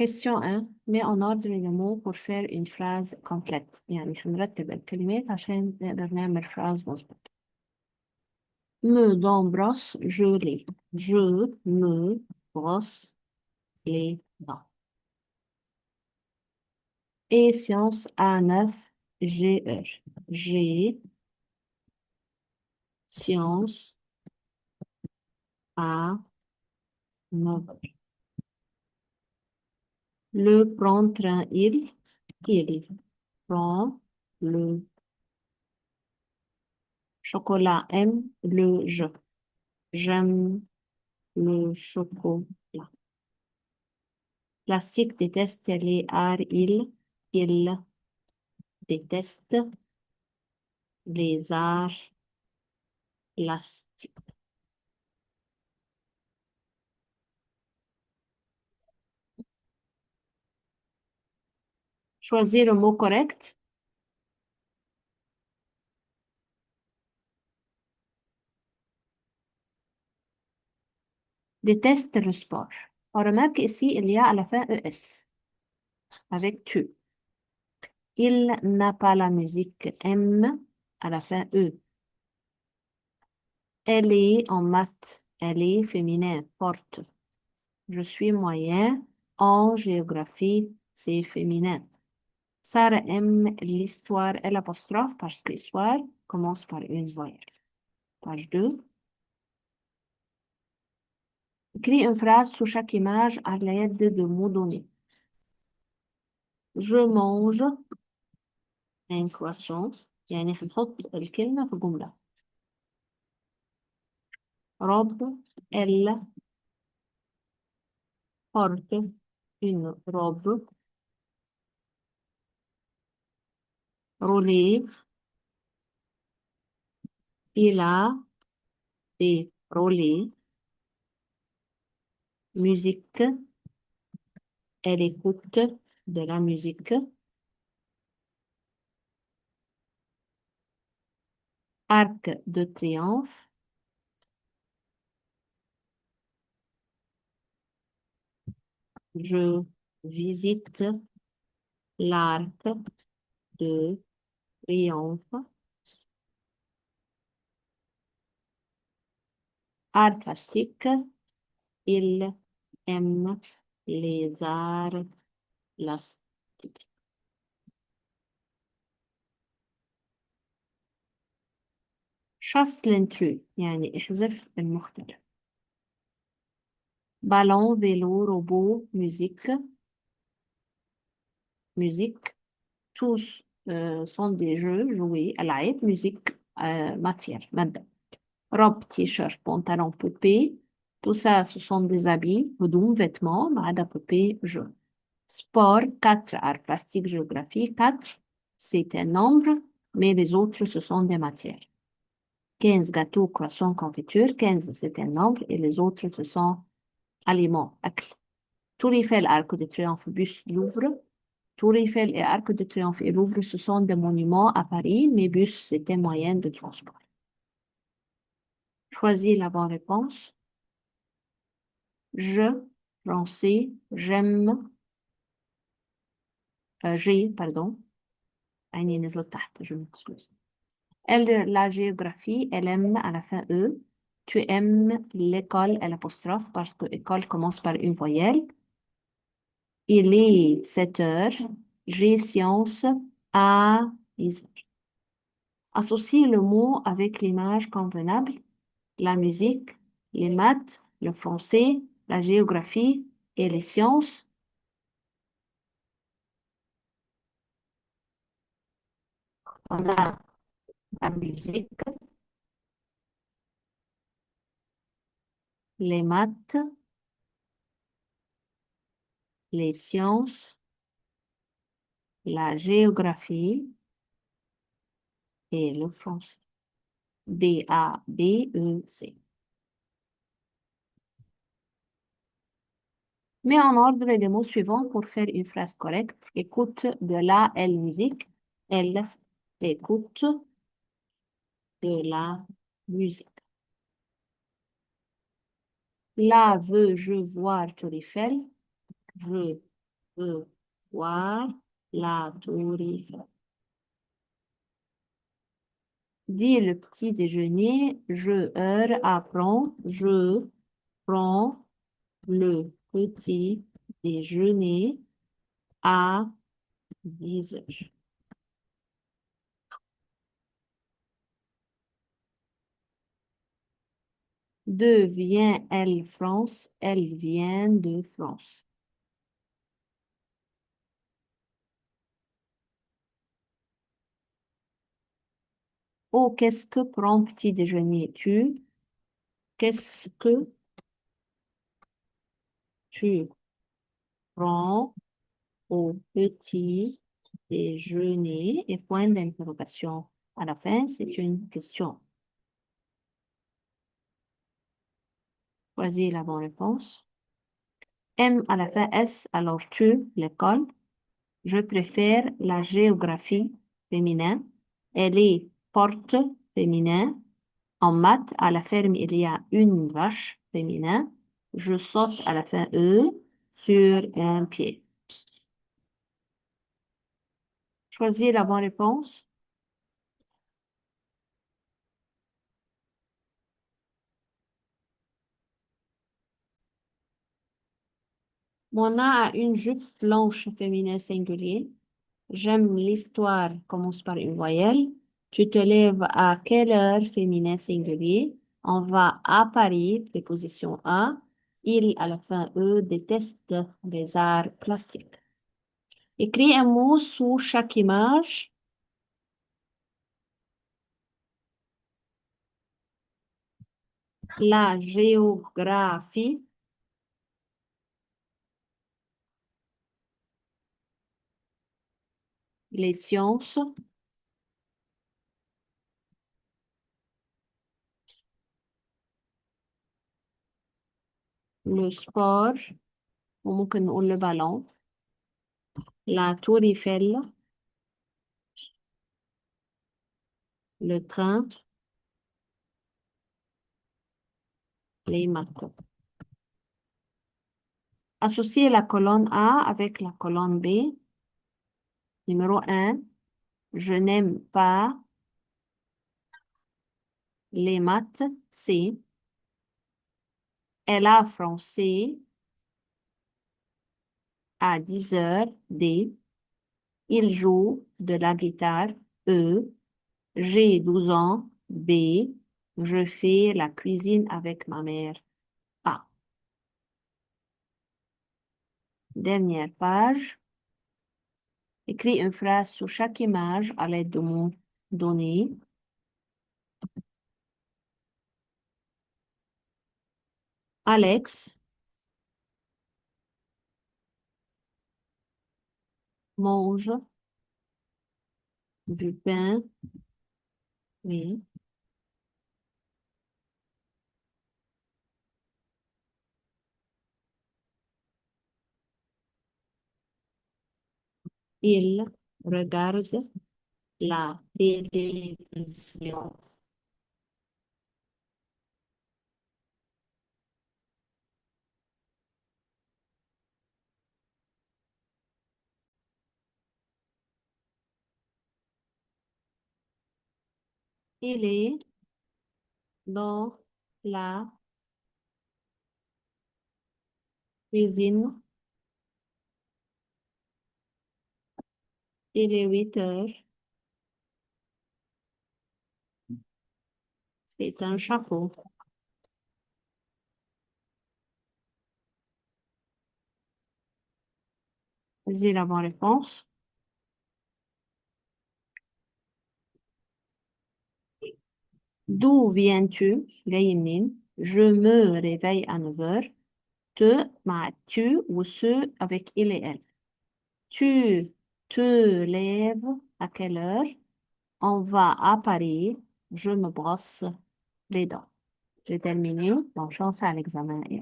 Question 1. Mets en ordre les mots pour faire une phrase complète. يعني شو نرتب الكلمات عشان نقدر نعمل phrase مظبوط. Me dents brosse, je les. Je me brosse les dents. Et science A9, G heures. J'ai science à 9 heures. Le prend train, il prend le chocolat, aime le je. J'aime le chocolat. Plastique déteste les arts, il déteste les arts plastiques. Choisir le mot correct. Déteste le sport. On remarque ici, il y a à la fin ES, avec tu. Il n'a pas la musique, aime, à la fin E. Elle est en maths, elle est féminin, porte. Je suis moyen, en géographie, c'est féminin. Sarah aime l'histoire et l'apostrophe parce que l'histoire commence par une voyelle. Page 2. Écris une phrase sous chaque image à l'aide de mots donnés. Je mange un croissant. يعني هنحط الكلمة في جملة. robe, elle porte une robe. Rouler, il a des roulés. Musique, elle écoute de la musique. Arc de triomphe. Je visite l'arc de triomphe. Art plastique, il aime les arts plastiques. chasse l'intrus يعني احذف المختلف. ballon, vélo, robot, musique. Tous sont des jeux joués ألعاب musique matière مادة. robe, t-shirt, pantalon, poupée. Tout ça, ce sont des habits, هدوم, vêtements, ما عدا poupée, jeu. Sport, 4 arts plastiques, géographie, 4, c'est un nombre, mais les autres, ce sont des matières. 15 gâteaux, croissants, confiture, 15 c'est un nombre et les autres ce sont aliments, أكل. Tour Eiffel, Arc de Triomphe, bus, Louvre. Tour Eiffel et Arc de Triomphe et Louvre, ce sont des monuments à Paris, mais bus c'est un moyen de transport. Choisis la bonne réponse. Je, français, j'aime, j'ai, pardon. عيني نزلت تحت, je m'excuse. Elle, la géographie, elle aime à la fin E. Tu aimes l'école, l'apostrophe, parce que école commence par une voyelle. Il est 7 heures. J'ai science à 10 heures. Associe le mot avec l'image convenable. La musique, les maths, le français, la géographie et les sciences. On a la musique, les maths, les sciences, la géographie et le français. D-A-B-E-C. Mets en ordre les mots suivants pour faire une phrase correcte. Écoute de la L musique. Elle écoute de la musique. La veut je voir Tour Eiffel. Je veux voir la tour Eiffel. Dis le petit déjeuner, je heure apprends, je prends le petit déjeuner à 10 heures. De vient elle France, elle vient de France. Oh, qu'est-ce que prend petit déjeuner? Qu'est-ce que tu prends au petit déjeuner? Et point d'interrogation. À la fin, c'est une question. Choisis la bonne réponse. M à la fin, S, alors tu, l'école. Je préfère la géographie féminin. Elle est porte féminin. En maths, à la ferme, il y a une vache féminin. Je saute à la fin E sur un pied. Choisis la bonne réponse. Mona a une jupe blanche féminin singulier. J'aime l'histoire, commence par une voyelle. Tu te lèves à quelle heure féminin singulier? On va à Paris, préposition A. Il, à la fin E, déteste les arts plastiques. Écris un mot sous chaque image. La géographie, les sciences, le sport, وممكن نقول le ballon, la tour Eiffel, le train, les maths. Associer la colonne A avec la colonne B. Numéro 1, je n'aime pas les maths. C. Elle a français à 10 heures. D. Il joue de la guitare. E. J'ai 12 ans. B. Je fais la cuisine avec ma mère. A. Dernière page. Écris une phrase sur chaque image à l'aide de mots donnés. Alex mange du pain. Oui. Il regarde la télévision. Il est dans la cuisine. Il est 8 heures. C'est un chapeau. C'est la bonne réponse. D'où viens-tu? جاي منين? Je me réveille à 9 heures. Te, مع tu ou ce avec il et elle. Tu te lèves à quelle heure? On va à Paris. Je me brosse les dents. J'ai terminé. Bonne chance à l'examen et